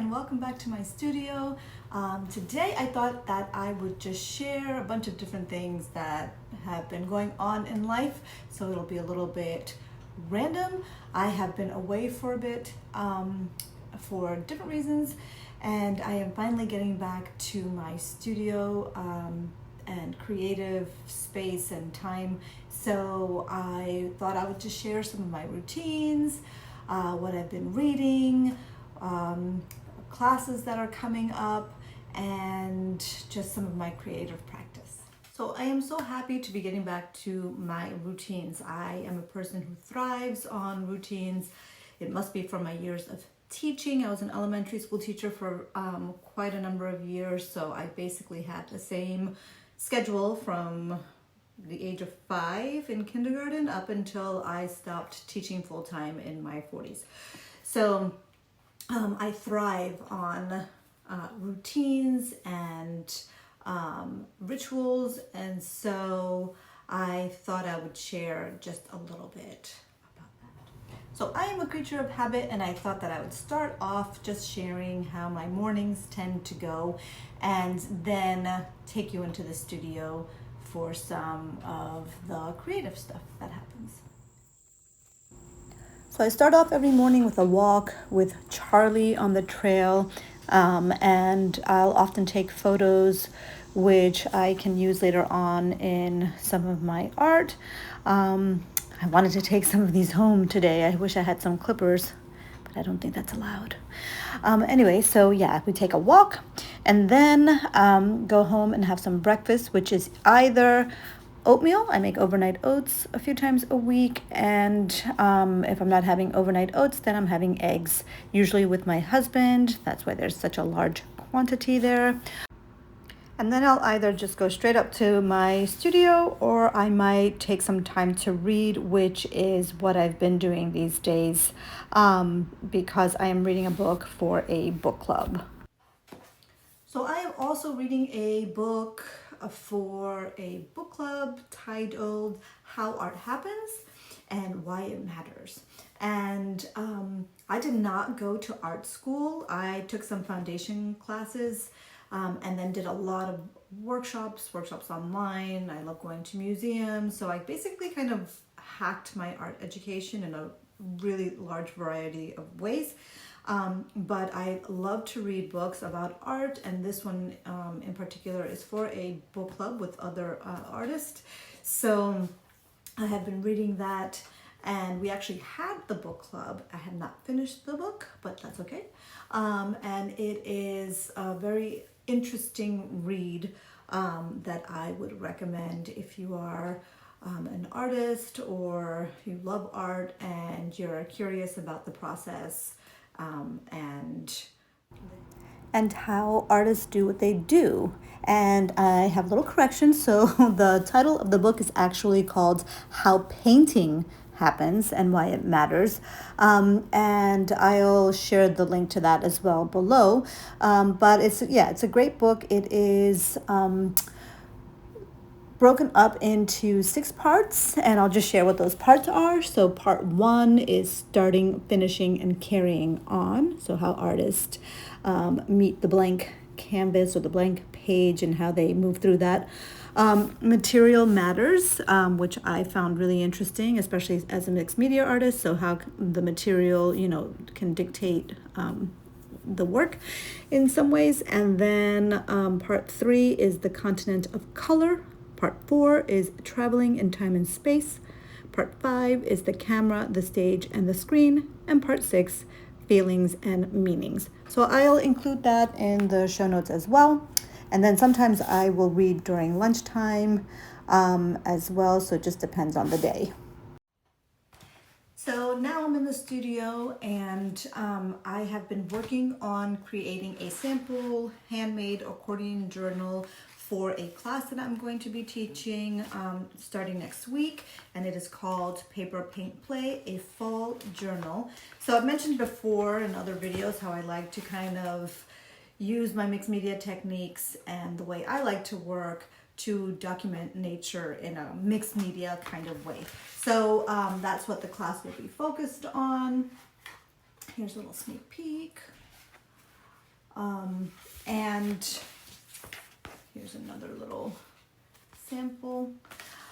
and welcome back to my studio. Today I thought that I would just share a bunch of different things that have been going on in life, so it'll be a little bit random. I have been away for a bit for different reasons, and I am finally getting back to my studio and creative space and time. So I thought I would just share some of my routines, what I've been reading, classes that are coming up, and just some of my creative practice. So I am so happy to be getting back to my routines. I am a person who thrives on routines. It must be from my years of teaching. I was an elementary school teacher for quite a number of years, so I basically had the same schedule from the age of 5 in kindergarten up until I stopped teaching full-time in my 40s. So I thrive on routines and rituals, and so I thought I would share just a little bit about that. So I am a creature of habit, and I thought that I would start off just sharing how my mornings tend to go, and then take you into the studio for some of the creative stuff that happens. So I start off every morning with a walk with Charlie on the trail, and I'll often take photos which I can use later on in some of my art. I wanted to take some of these home today. I wish I had some clippers, but I don't think that's allowed. Anyway, so yeah, we take a walk and then go home and have some breakfast, which is either oatmeal. I make overnight oats a few times a week, and if I'm not having overnight oats, then I'm having eggs, usually with my husband. That's why there's such a large quantity there. And then I'll either just go straight up to my studio, or I might take some time to read, which is what I've been doing these days, because I am reading a book for a book club. So I am also reading a book for a book club titled How Art Happens and Why It Matters. And I did not go to art school. I took some foundation classes and then did a lot of workshops online. I love going to museums. So I basically kind of hacked my art education in a really large variety of ways. But I love to read books about art, and this one in particular is for a book club with other artists. So I have been reading that, and we actually had the book club. I had not finished the book, but that's okay. And it is a very interesting read that I would recommend if you are an artist or you love art and you're curious about the process and how artists do what they do. And I have a little correction. So the title of the book is actually called How Painting Happens and Why It Matters. And I'll share the link to that as well below. But it's a great book. It is broken up into 6 parts, and I'll just share what those parts are. So part 1 is starting, finishing, and carrying on. So how artists meet the blank canvas or the blank page and how they move through that. Material matters, which I found really interesting, especially as a mixed media artist. So how the material, can dictate the work in some ways. And then part 3 is the continent of color. Part 4 is traveling in time and space. Part 5 is the camera, the stage, and the screen. And part 6, feelings and meanings. So I'll include that in the show notes as well. And then sometimes I will read during lunchtime as well. So it just depends on the day. So now I'm in the studio, and I have been working on creating a sample handmade accordion journal for a class that I'm going to be teaching starting next week, and it is called Paper Paint Play, a fall journal. So I've mentioned before in other videos how I like to kind of use my mixed media techniques and the way I like to work to document nature in a mixed media kind of way. So that's what the class will be focused on. Here's a little sneak peek. And here's another little sample.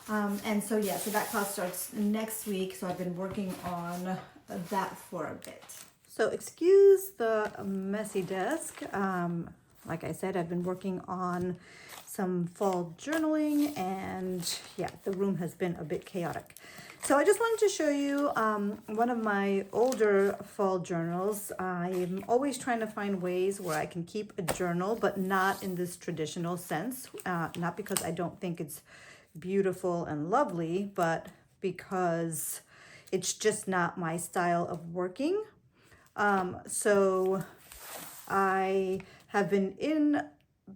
And so yeah, so that class starts next week. So I've been working on that for a bit. So excuse the messy desk. Like I said, I've been working on some fall journaling, and yeah, the room has been a bit chaotic. So I just wanted to show you one of my older fall journals. I'm always trying to find ways where I can keep a journal, but not in this traditional sense. Not because I don't think it's beautiful and lovely, but because it's just not my style of working. So I have been in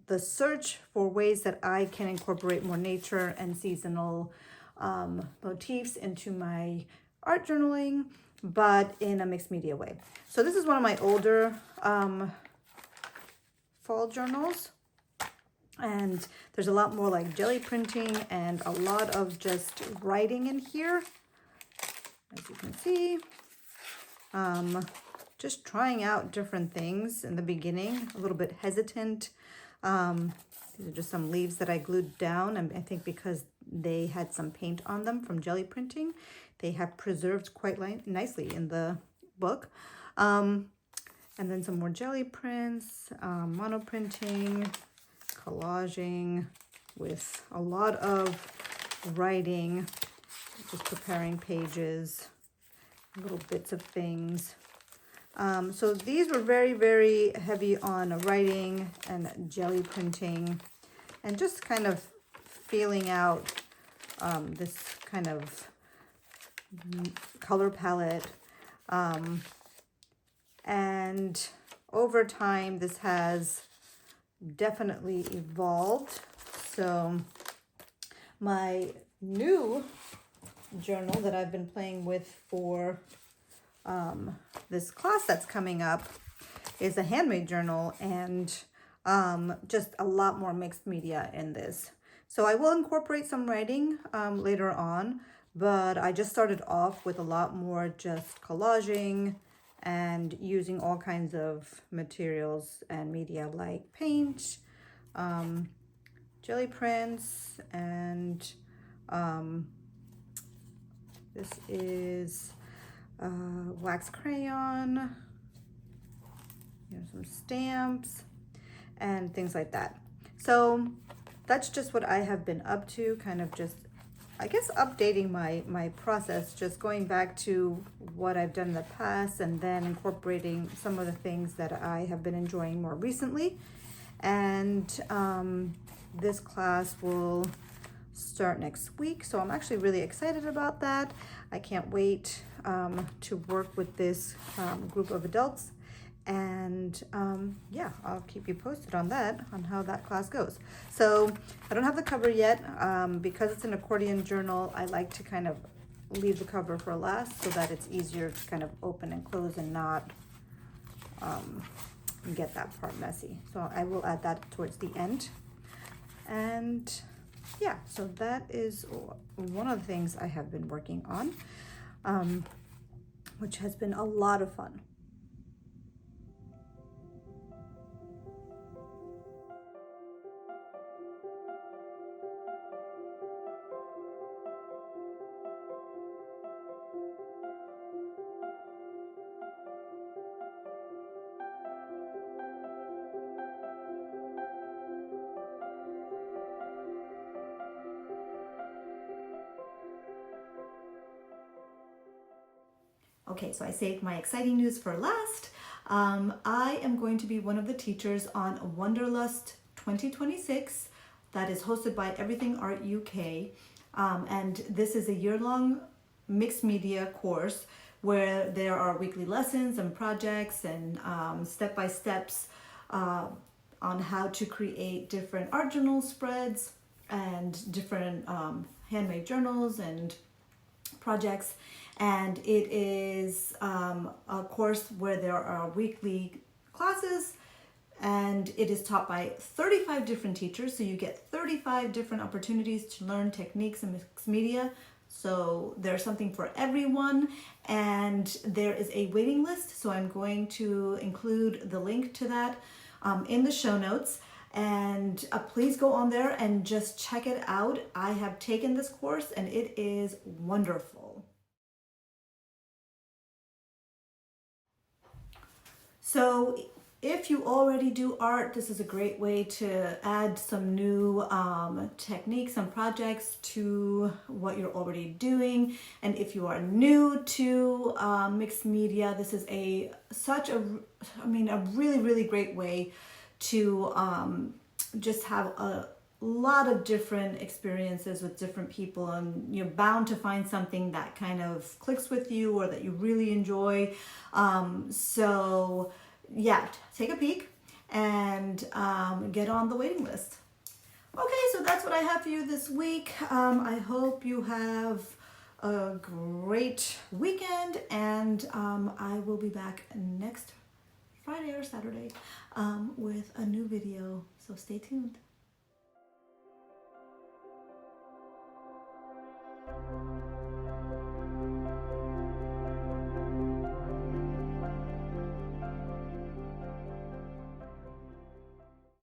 the search for ways that I can incorporate more nature and seasonal motifs into my art journaling, but in a mixed media way. So this is one of my older fall journals, and there's a lot more like jelly printing and a lot of just writing in here, as you can see. Just trying out different things in the beginning, a little bit hesitant. These are just some leaves that I glued down, and I think because they had some paint on them from jelly printing, they have preserved quite nicely in the book. And then some more jelly prints, mono printing, collaging with a lot of writing, just preparing pages, little bits of things. So these were very, very heavy on writing and jelly printing, and just kind of feeling out this kind of color palette. And over time, this has definitely evolved. So my new journal that I've been playing with for this class that's coming up is a handmade journal, and just a lot more mixed media in this. So I will incorporate some writing later on, but I just started off with a lot more just collaging and using all kinds of materials and media like paint, jelly prints, and this is wax crayon, some stamps and things like that. So that's just what I have been up to, kind of just, I guess, updating my process, just going back to what I've done in the past and then incorporating some of the things that I have been enjoying more recently. And this class will start next week, so I'm actually really excited about that. I can't wait to work with this group of adults, and yeah, I'll keep you posted on that, on how that class goes. So I don't have the cover yet because it's an accordion journal. I like to kind of leave the cover for last so that it's easier to kind of open and close and not get that part messy. So I will add that towards the end. And yeah, so that is one of the things I have been working on, which has been a lot of fun. Okay, so I saved my exciting news for last. I am going to be one of the teachers on Wanderlust 2026 that is hosted by Everything Art UK. And this is a year-long mixed media course where there are weekly lessons and projects and step-by-steps on how to create different art journal spreads and different handmade journals and projects. And it is a course where there are weekly classes, and it is taught by 35 different teachers. So you get 35 different opportunities to learn techniques in mixed media. So there's something for everyone, and there is a waiting list. So I'm going to include the link to that in the show notes. And please go on there and just check it out. I have taken this course and it is wonderful. So if you already do art, this is a great way to add some new techniques and projects to what you're already doing. And if you are new to mixed media, this is a really, really great way to just have a lot of different experiences with different people, and you're bound to find something that kind of clicks with you or that you really enjoy. So yeah, take a peek and get on the waiting list. Okay, so that's what I have for you this week. I hope you have a great weekend, and I will be back next Friday or Saturday with a new video, so stay tuned.